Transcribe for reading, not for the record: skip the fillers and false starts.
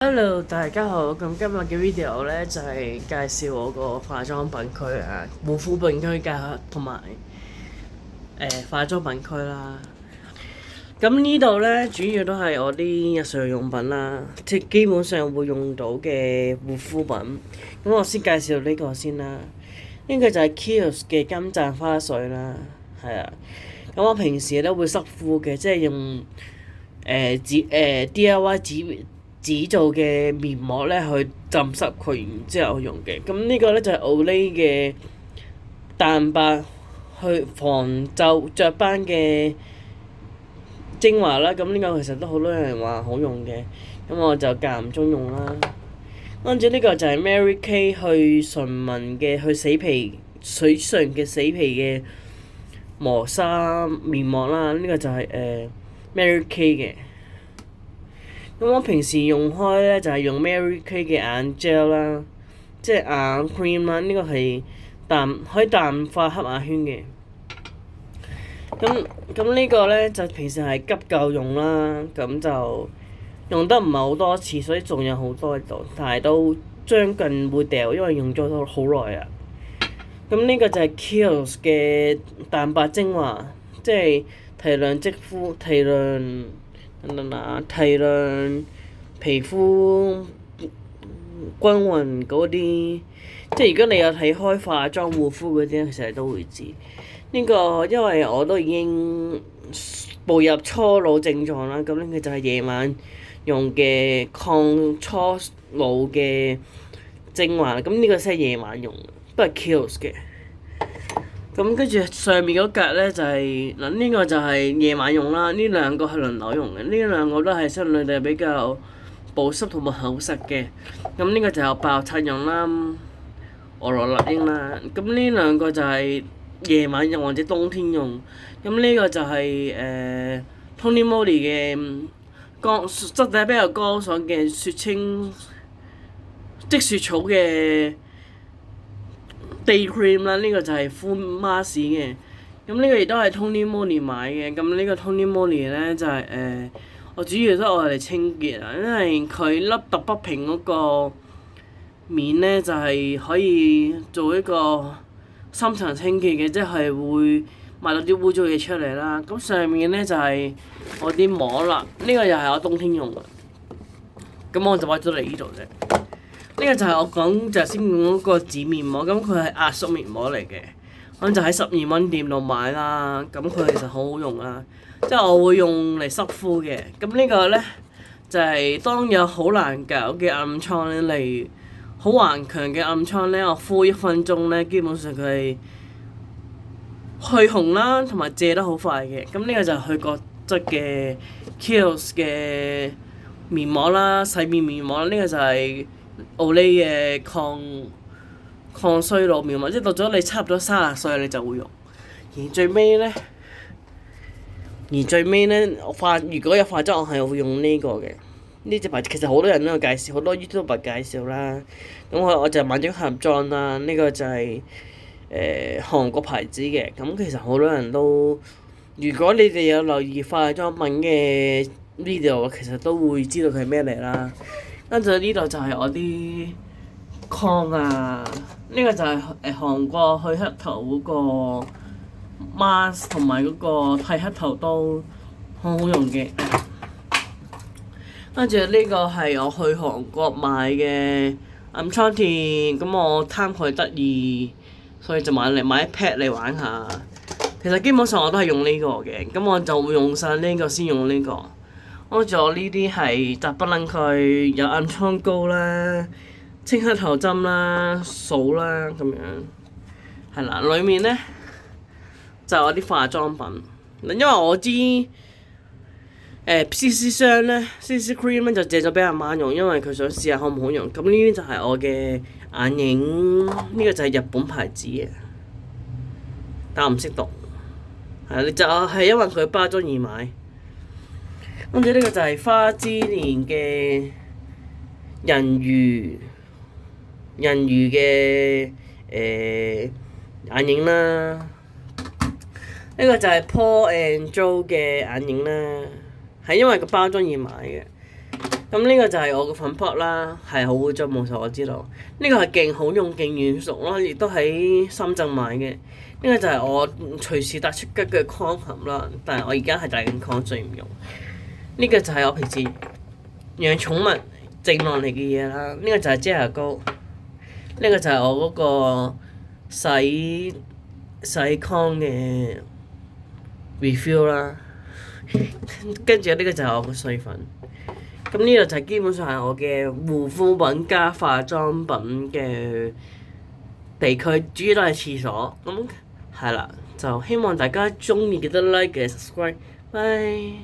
Hello，大家好。咁今日嘅 video 咧就係介紹我個化妝品區啊，護膚品區同埋化妝品區啦。咁呢度咧主要都係我啲日常用品啦，即係基本上會用到嘅護膚品。咁我先介紹呢個先啦。呢個就係 Kiehl's 嘅金盞花水啦，係啊。咁我平時都會濕敷嘅，即係用DIY 紙做嘅面膜咧去浸濕佢，然之後用嘅。咁呢個咧就係 Olay 嘅蛋白去防皺雀斑嘅精華啦。咁呢個其實都好多人話好用嘅，咁我就間唔中用啦。跟住呢個就係 Mary Kay 去純紋嘅去死皮水上嘅死皮嘅磨砂面膜啦。呢個就係Mary Kay 嘅。咁我平時用開咧就係用 Mary Kay 嘅眼 gel 啦，即係眼 cream 啦。呢個係可以淡化黑眼圈嘅。咁呢個咧就平時係急救用啦，咁就用得唔係好多次，所以仲有好多喺度，但係都將近會掉，因為用咗好耐啊。咁呢個就係 Kiehl's 嘅蛋白精華，即係提亮肌膚、提亮皮膚均勻嗰啲，即係如果你有睇開化妝護膚嗰啲，其實都會知。呢個因為我都已經步入初老症狀啦，咁呢個就係夜晚用嘅抗初老嘅精華，咁呢個先係夜晚用，都係 Kiehl's 嘅。咁跟住上面嗰格咧就係呢個就係夜晚用啦，呢兩個係輪流用嘅，呢兩個都係相對地比較保濕同埋厚實嘅。咁呢個就有爆擦用啦，俄羅納英啦。咁呢兩個就係夜晚用或者冬天用。咁呢個就係Tony Moly 嘅質地比較乾爽嘅雪清積雪草嘅Day Cream 啦。呢個就係敷 mask 嘅。咁呢個亦都係 Tony Moly 買嘅。咁呢個 Tony Moly 咧就係我主要都係愛嚟清潔啊，因為佢凹凸不平嗰個面咧就係可以做一個深層清潔嘅，即係會抹到啲污糟嘢出嚟啦。咁上面咧就係我啲膜啦，呢個又係我冬天用嘅。咁我就擺咗嚟呢度啫。呢個就係我講就先講嗰個紙面膜，咁佢係壓縮面膜嚟嘅，咁就喺12蚊店度買啦。咁佢其實好好用啦，即係我會用嚟濕敷嘅。咁呢個咧就係當有好難搞嘅暗瘡咧，例如好頑強嘅暗瘡咧，我敷1分鐘咧，基本上佢係去紅啦，同埋借得好快嘅。咁呢個就係去角質嘅 Kiehl's 嘅面膜啦，洗面面膜啦。呢個就係Olay 嘅抗衰老面膜，即係到咗你差唔多30歲你就會用。而最尾咧，如果有化妝，我係會用呢個嘅。呢隻牌其實好多人都有介紹，好多 YouTuber 介紹啦。咁我就買咗盒裝啦。呢個就係韓國牌子嘅。咁其實好多人都，如果你哋有留意化妝品嘅 video，其實都會知道佢係咩嚟啦。跟住呢度就係我啲 con 啊，呢個就係韓國去黑頭嗰個 mask 同埋嗰個剃黑頭都好好用嘅。跟住呢個係我去韓國買嘅暗瘡貼，咁我貪佢得意，所以就買一 pack 嚟玩下。其實基本上我都係用呢個嘅，咁我就會用晒呢個先用呢個。跟住我呢啲係雜不楞佢，有暗瘡膏啦、清黑頭針啦、掃啦咁樣，係啦。裡面咧就係我啲化妝品。因為我知CC 霜咧 CC Cream 咧就借咗俾阿媽用，因為佢想試下好唔好用。咁呢啲就係我嘅眼影，呢個就係日本牌子嘅，但我唔識讀。係你就係因為佢包裝而買。跟住呢個就係花之年嘅人魚嘅眼影啦。呢個就係 Paul and Joe 嘅眼影啦，係因為個包裝而買嘅。咁呢個就係我個粉撲啦，係好污糟冇錯，我知道。呢個係勁好用、勁軟熟啦，亦都喺深圳買嘅。呢個就係我隨時帶出街嘅康盒啦，但係我而家係帶緊康，所以唔用。呢個就係我平時養寵物剩落嚟嘅嘢啦。呢個就係遮瑕膏。呢個就係我嗰個洗康嘅 refill 啦。跟住呢個就係我個碎粉。咁呢度就基本上係我嘅護膚品加化妝品嘅地區，主要都係廁所。咁係啦，就希望大家鍾意記得 like 嘅 subscribe，bye。